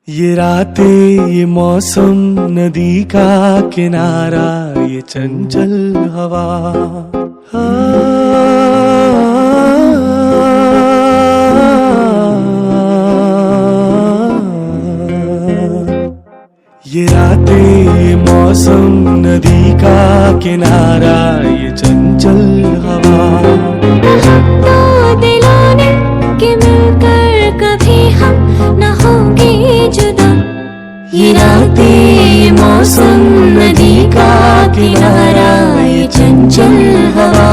ये रातें, ये मौसम, नदी का किनारा, ये चंचल हवा, ये रातें, ये मौसम, नदी का किनारा, ये चंचल हवा, तो दिलों ने कि मिलकर कभी हम न होंगे जुदा। ये रातें, ये मौसम, नदी का किनारा, ये चंचल हवा,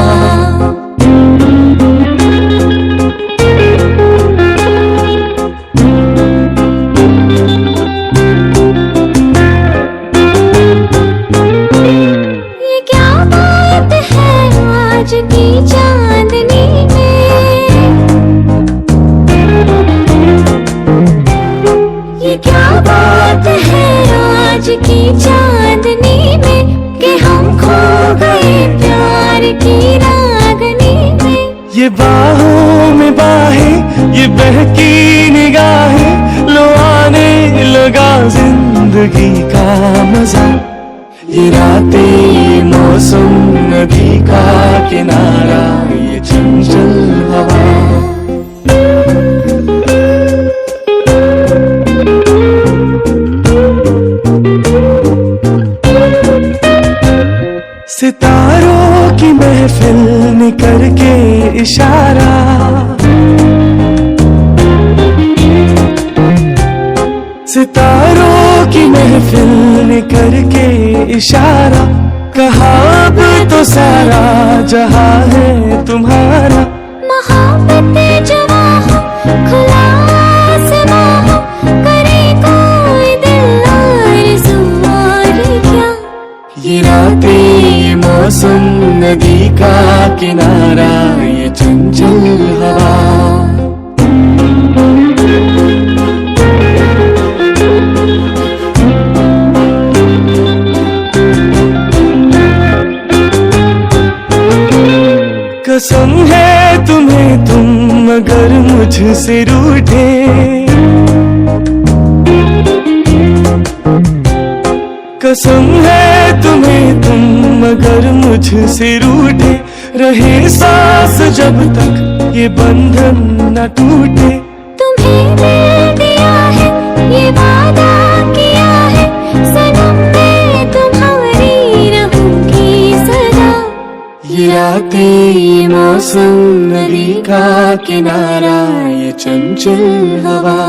ये क्या बात है आज की चांदनी में, ये क्या बात है आज की चांदनी में कि हम खो गए प्यार की रागनी में। ये बाहों में बाहें, ये बहकी निगाहें, लो आने लगा जिंदगी का मजा। ये रातें, ये मौसम, नदी का किनारा, ये चंचल हवा, सितारों की महफिल ने करके इशारा, सितारों की महफिल ने करके इशारा, कहा अब तो सारा जहां है तुम्हारा। मोहब्बत जवां हो, खुला आसमां हो, करे कोई दिल आरज़ू और क्या। ये रातें, ये मौसम, नदी का किनारा, ये चंचल हवा, कसम है तुम्हें तुम अगर मुझसे रूठे, कसम है तुम्हें तुम अगर मुझसे रूठे, रहे सांस जब तक ये बंधन न टूटे। तुम्हें दिल दिया है, ये वादा किया है, सनम मैं तुम्हारी रहूंगी सदा। ये रातें, ये मौसम, नदी का किनारा, ये चंचल हवा,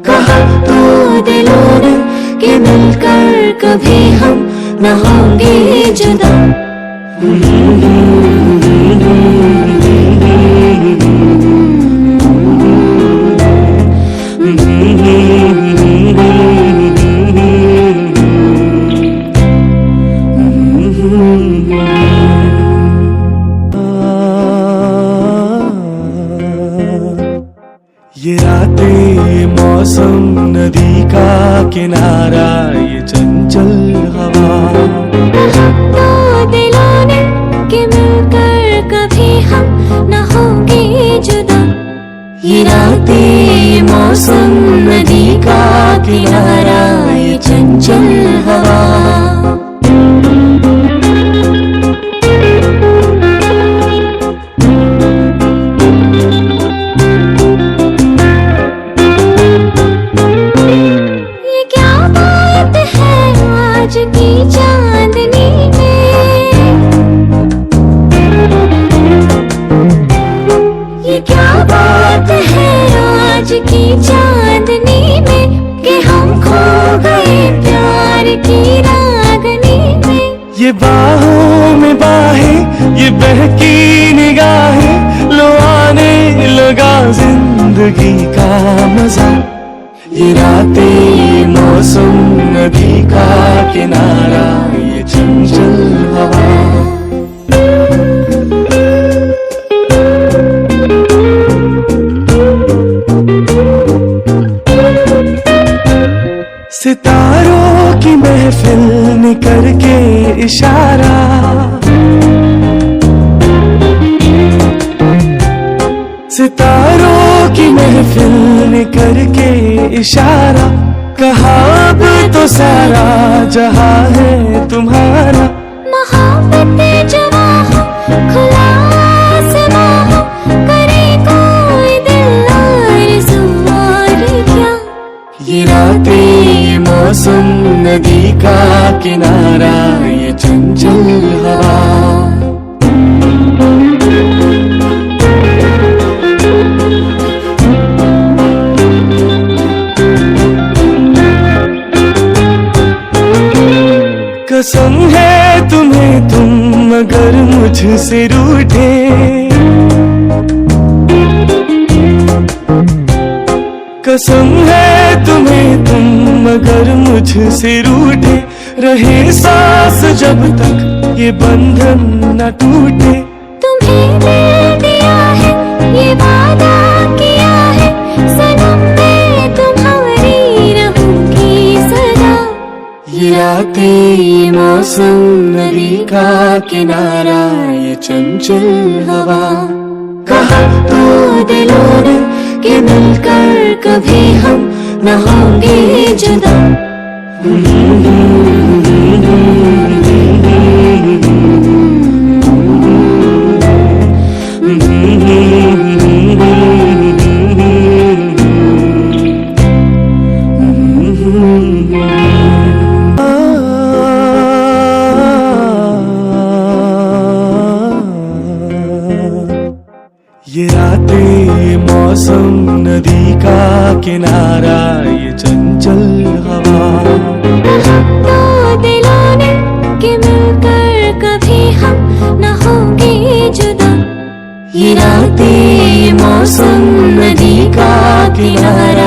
कहा तो दिलों ने कि मिलकर कभी हम न होंगे जुदा। ये रातें, ये मौसम, नदी का किनारा, ये चंचल हवा, तो दिलों ने कि मिलकर कभी हम न होंगे जुदा। ये रातें, ये मौसम, नदी का किनारा, ये चंचल हवा, ये क्या बात है आज की चांदनी में, ये क्या बात है आज की चांदनी में कि हम खो गए प्यार की रागनी में। ये बाहों में बाहें, ये बहकी निगाहें, लो आने लगा जिंदगी का मजा। ये रातें, ये मौसम, नदी का किनारा, ये चंचल हवा, सितारों की महफिल ने करके इशारा, सितारों की महफिल ने करके इशारा, कहा अब तो सारा जहां है तुम्हारा। मोहब्बत जवा हो खुला आसमां हो, करे कोई दिल आरज़ू और क्या। ये रातें ये मौसम नदी का किनारा ये चंचल हवा। कसम है तुम्हें तुम अगर मुझसे रूठे, कसम है तुम्हें तुम अगर मुझसे रूठे, रहे सांस जब तक ये बंधन न टूटे। तुम्हें दिल दिया है ये वादा किया है, सनम मैं तुम्हारी रहूंगी सदा। ये रातें ये मौसम नदी का किनारा ये चंचल हवा। कहा तो दिलों ने कि मिलकर कभी हम न होंगे जुदा। ये रातें ये मौसम नदी का किनारा ये चंचल हवा। तो दिलों ने कि मिलकर कभी हम न होंगे जुदा। ये रातें ये मौसम नदी का किनारा